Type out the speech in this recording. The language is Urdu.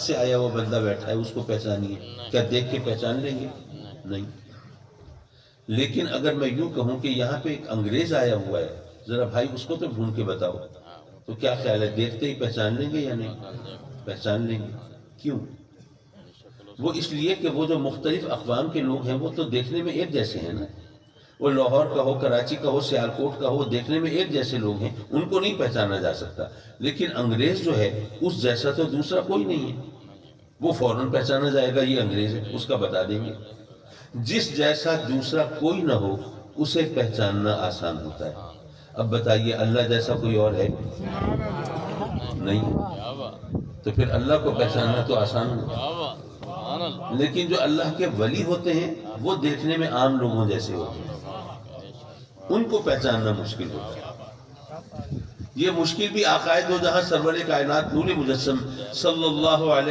سے آیا ہوا بندہ بیٹھا ہے اس کو پہچانیے، کیا دیکھ کے پہچان لیں گے؟ نہیں۔ لیکن اگر میں یوں کہوں کہ یہاں پہ ایک انگریز آیا ہوا ہے، ذرا بھائی اس کو تو ڈھونڈ کے بتاؤ، تو کیا خیال ہے دیکھتے ہی پہچان لیں گے یا نہیں؟ پہچان لیں گے۔ کیوں؟ وہ اس لیے کہ وہ جو مختلف اقوام کے لوگ ہیں وہ تو دیکھنے میں ایک جیسے ہیں نا، وہ لاہور کا ہو، کراچی کا ہو، سیالکوٹ کا ہو، دیکھنے میں ایک جیسے لوگ ہیں، ان کو نہیں پہچانا جا سکتا۔ لیکن انگریز جو ہے اس جیسا تو دوسرا کوئی نہیں ہے، وہ فوراً پہچانا جائے گا یہ انگریز ہے، اس کا بتا دیں گے۔ جس جیسا دوسرا کوئی نہ ہو اسے پہچاننا آسان ہوتا ہے۔ اب بتائیے اللہ جیسا کوئی اور ہے؟ نہیں۔ تو پھر اللہ کو پہچاننا تو آسان ہوگا۔ لیکن جو اللہ کے ولی ہوتے ہیں وہ دیکھنے میں عام لوگوں جیسے ہوتے ہیں، ان کو پہچاننا مشکل ہوتا ہے۔ یہ مشکل بھی آقائے دو جہاں سرور کائنات نور مجسم صلی اللہ علیہ